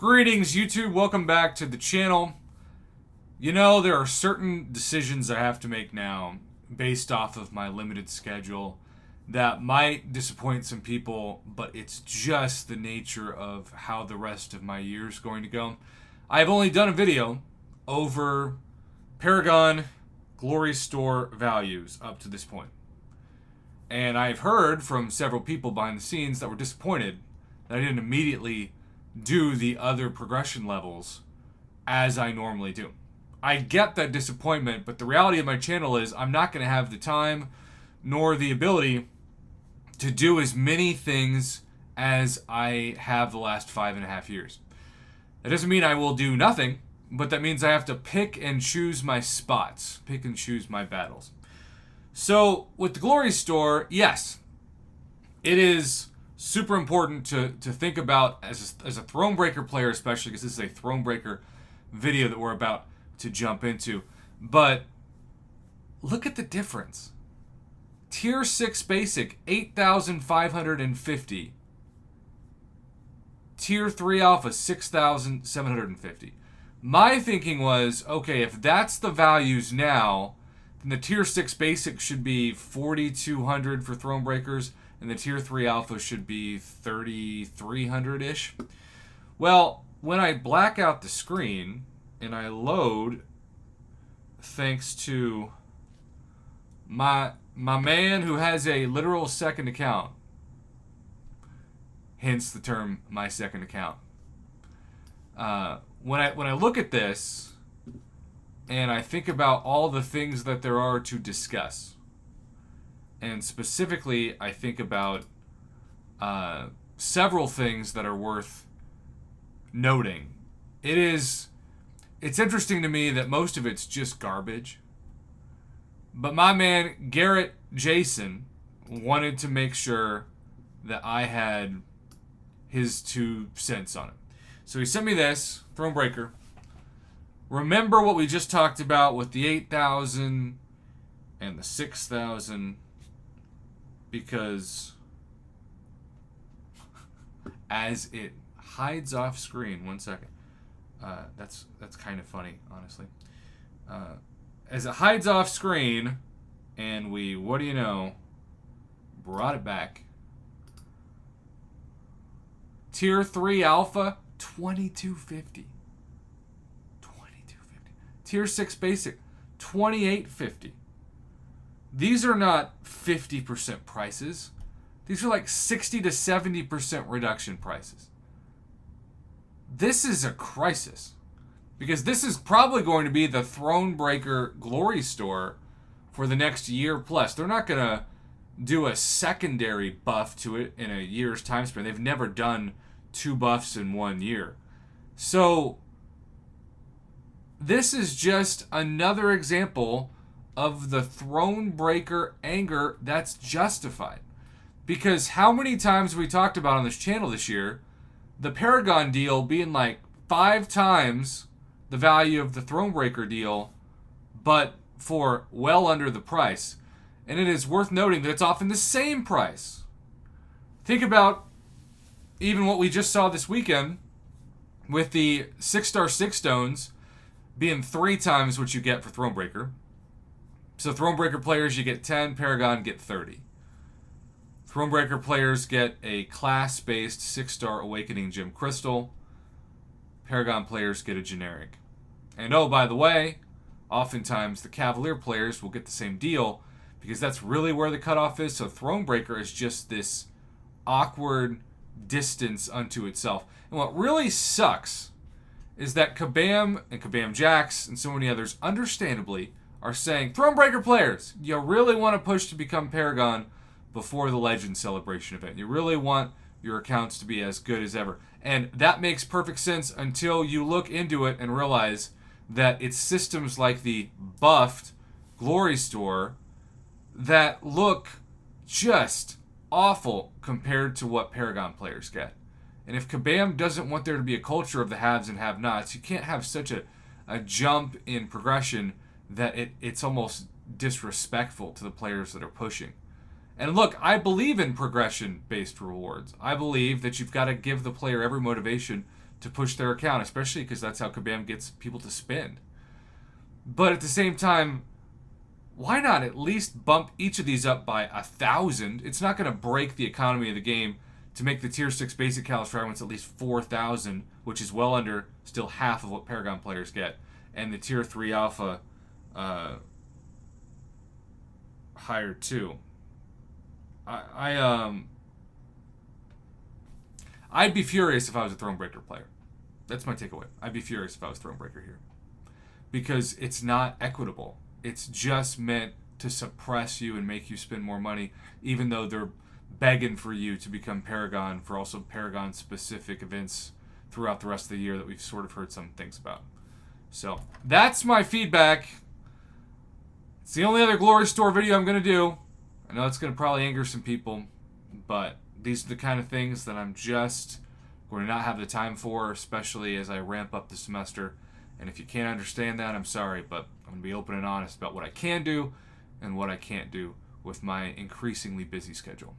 Greetings, YouTube. Welcome back to the channel. You know, there are certain decisions I have to make now based off of my limited schedule that might disappoint some people, but it's just the nature of how the rest of my year is going to go. I've only done a video over Paragon Glory Store values up to this point. And I've heard from several people behind the scenes that were disappointed that I didn't immediately do the other progression levels as I normally do. I get that disappointment, but the reality of my channel is I'm not going to have the time nor the ability to do as many things as I have the last 5.5 years. That doesn't mean I will do nothing, but that means I have to pick and choose my spots, pick and choose my battles. So with the Glory Store, yes, it is super important to think about as a Thronebreaker player, especially because this is a Thronebreaker video that we're about to jump into. But look at the difference. Tier 6 Basic, 8,550. Tier 3 Alpha, 6,750. My thinking was, okay, if that's the values now, then the Tier 6 Basic should be 4,200 for Thronebreakers, and the Tier 3 Alpha should be 3,300-ish. Well, when I black out the screen and I load, thanks to my man who has a literal second account, hence the term my second account. When I look at this and I think about all the things that there are to discuss, and specifically I think about several things that are worth noting. It's interesting to me that most of it's just garbage. But my man Garrett Jason wanted to make sure that I had his 2 cents on it. So he sent me this, Thronebreaker. Remember what we just talked about with the 8,000 and the 6,000, because as it hides off screen, 1 second. That's kind of funny, honestly. As it hides off screen, and we, what do you know, brought it back. Tier 3 Alpha, 2,250. 2,250. Tier 6 Basic, 2,850. These are not 50% prices. These are like 60 to 70% reduction prices. This is a crisis, because this is probably going to be the Thronebreaker Glory Store for the next year plus. They're not going to do a secondary buff to it in a year's time span. They've never done 2 buffs in 1 year. So this is just another example of the Thronebreaker anger that's justified. Because how many times have we talked about on this channel this year the Paragon deal being like 5 times the value of the Thronebreaker deal, but for well under the price. And it is worth noting that it's often the same price. Think about even what we just saw this weekend with the 6-star 6 stones being 3 times what you get for Thronebreaker. So Thronebreaker players, you get 10, Paragon get 30. Thronebreaker players get a class-based 6-star Awakening Gem Crystal. Paragon players get a generic. And oh, by the way, oftentimes the Cavalier players will get the same deal, because that's really where the cutoff is. So Thronebreaker is just this awkward distance unto itself. And what really sucks is that Kabam and Kabam Jax and so many others, understandably, are saying, Thronebreaker players, you really want to push to become Paragon before the Legend Celebration event. You really want your accounts to be as good as ever. And that makes perfect sense until you look into it and realize that it's systems like the buffed Glory Store that look just awful compared to what Paragon players get. And if Kabam doesn't want there to be a culture of the haves and have-nots, you can't have such a jump in progression that it's almost disrespectful to the players that are pushing. And look, I believe in progression-based rewards. I believe that you've got to give the player every motivation to push their account, especially because that's how Kabam gets people to spend. But at the same time, why not at least bump each of these up by 1,000? It's not going to break the economy of the game to make the Tier 6 basic Callus fragments at least 4,000, which is well under still half of what Paragon players get, and the Tier 3 Alpha higher too. I'd be furious if I was a Thronebreaker player. That's my takeaway. I'd be furious if I was Thronebreaker here. Because it's not equitable. It's just meant to suppress you and make you spend more money, even though they're begging for you to become Paragon for also Paragon-specific events throughout the rest of the year that we've sort of heard some things about. So, that's my feedback. It's the only other Glory Store video I'm going to do. I know it's going to probably anger some people, but these are the kind of things that I'm just going to not have the time for, especially as I ramp up the semester. And if you can't understand that, I'm sorry, but I'm going to be open and honest about what I can do and what I can't do with my increasingly busy schedule.